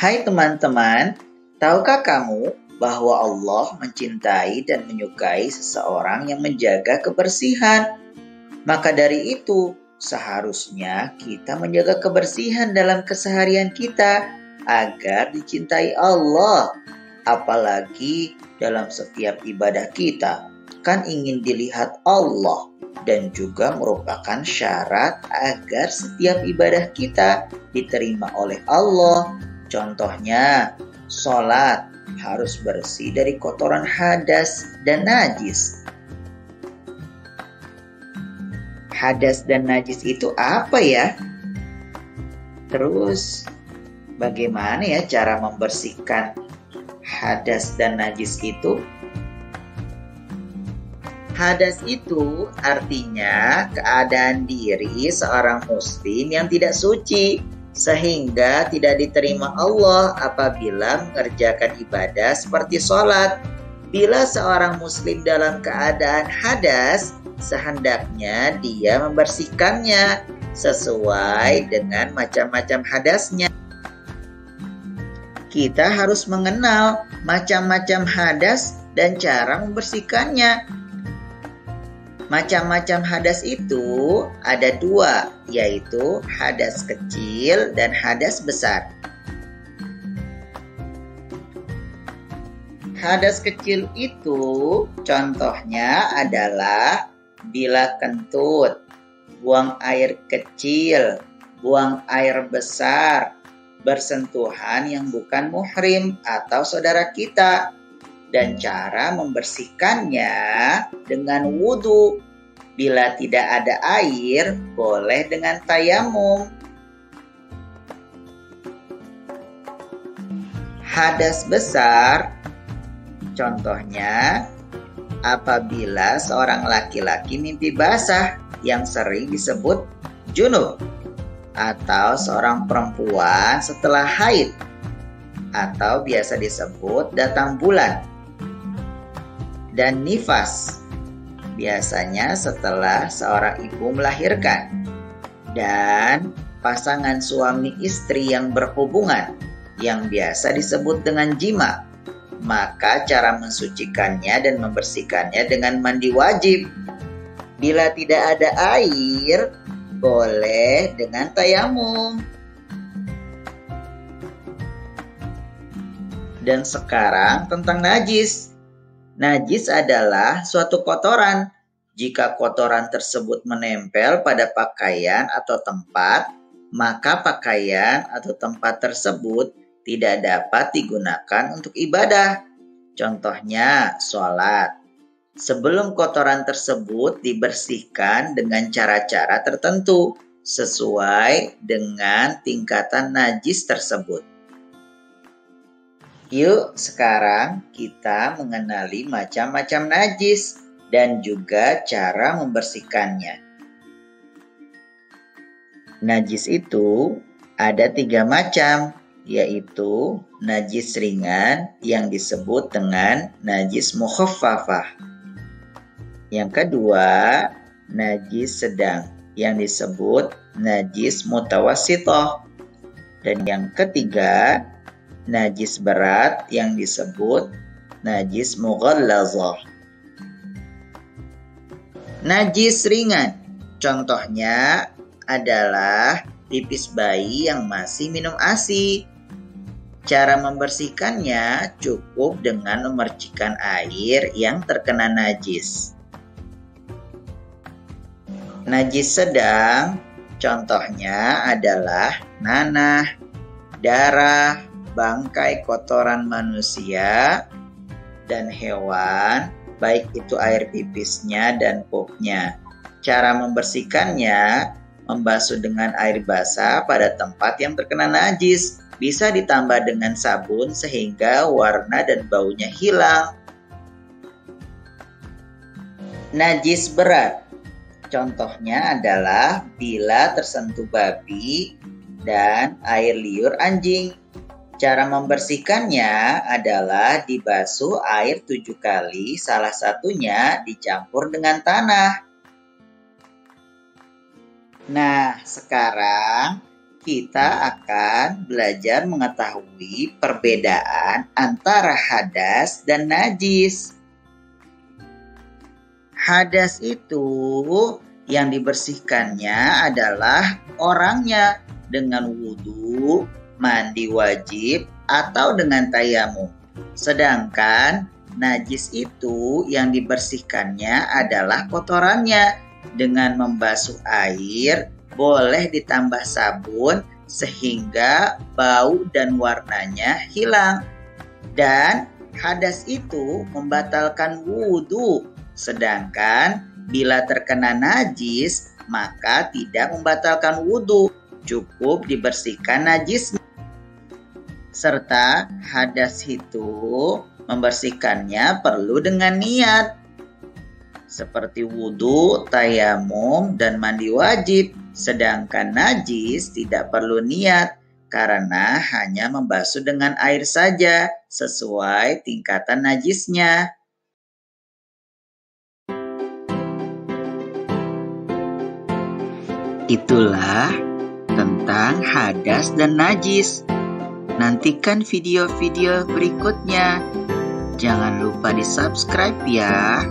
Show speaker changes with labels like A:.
A: Hai teman-teman, tahukah kamu bahwa Allah mencintai dan menyukai seseorang yang menjaga kebersihan? Maka dari itu, seharusnya kita menjaga kebersihan dalam keseharian kita agar dicintai Allah. Apalagi dalam setiap ibadah kita, kan ingin dilihat Allah dan juga merupakan syarat agar setiap ibadah kita diterima oleh Allah. Contohnya, sholat harus bersih dari kotoran hadas dan najis. Hadas dan najis itu apa ya? Terus, bagaimana ya cara membersihkan hadas dan najis itu? Hadas itu artinya keadaan diri seorang muslim yang tidak suci, sehingga tidak diterima Allah apabila mengerjakan ibadah seperti sholat. Bila seorang muslim dalam keadaan hadas, sehendaknya dia membersihkannya sesuai dengan macam-macam hadasnya. Kita harus mengenal macam-macam hadas dan cara membersihkannya. Macam-macam hadas itu ada dua, yaitu hadas kecil dan hadas besar. Hadas kecil itu contohnya adalah bila kentut, buang air kecil, buang air besar, bersentuhan yang bukan muhrim atau saudara kita. Dan cara membersihkannya dengan wudhu. Bila tidak ada air, boleh dengan tayamum. Hadas besar, contohnya apabila seorang laki-laki mimpi basah yang sering disebut junub, atau seorang perempuan setelah haid, atau biasa disebut datang bulan, dan nifas, biasanya setelah seorang ibu melahirkan, dan pasangan suami istri yang berhubungan, yang biasa disebut dengan jima. Maka cara mensucikannya dan membersihkannya dengan mandi wajib. Bila tidak ada air, boleh dengan tayamum. Dan sekarang tentang najis. Najis adalah suatu kotoran. Jika kotoran tersebut menempel pada pakaian atau tempat, maka pakaian atau tempat tersebut tidak dapat digunakan untuk ibadah. Contohnya, sholat. Sebelum kotoran tersebut dibersihkan dengan cara-cara tertentu, sesuai dengan tingkatan najis tersebut. Yuk sekarang kita mengenali macam-macam najis dan juga cara membersihkannya. Najis itu ada 3 macam, yaitu najis ringan yang disebut dengan najis mukhaffafah. Yang kedua, najis sedang yang disebut najis mutawassithah. Dan yang ketiga, najis berat yang disebut najis mughallazah. Najis ringan, contohnya adalah pipis bayi yang masih minum ASI. Cara membersihkannya cukup dengan memercikkan air yang terkena najis. Najis sedang, contohnya adalah nanah, darah, bangkai kotoran manusia dan hewan, baik itu air pipisnya dan pupnya. Cara membersihkannya, membasuh dengan air basah pada tempat yang terkena najis. Bisa ditambah dengan sabun sehingga warna dan baunya hilang. Najis berat, contohnya adalah bila tersentuh babi dan air liur anjing. Cara membersihkannya adalah dibasuh air 7 kali, salah satunya dicampur dengan tanah. Nah, sekarang kita akan belajar mengetahui perbedaan antara hadas dan najis. Hadas itu yang dibersihkannya adalah orangnya dengan wudhu, mandi wajib, atau dengan tayamum. Sedangkan najis itu yang dibersihkannya adalah kotorannya dengan membasuh air, boleh ditambah sabun sehingga bau dan warnanya hilang. Dan hadas itu membatalkan wudhu, sedangkan bila terkena najis maka tidak membatalkan wudhu, cukup dibersihkan najisnya. Serta hadas itu membersihkannya perlu dengan niat, seperti wudhu, tayamum, dan mandi wajib. Sedangkan najis tidak perlu niat karena hanya membasuh dengan air saja sesuai tingkatan najisnya. Itulah tentang hadas dan najis. Nantikan video-video berikutnya. Jangan lupa di-subscribe ya.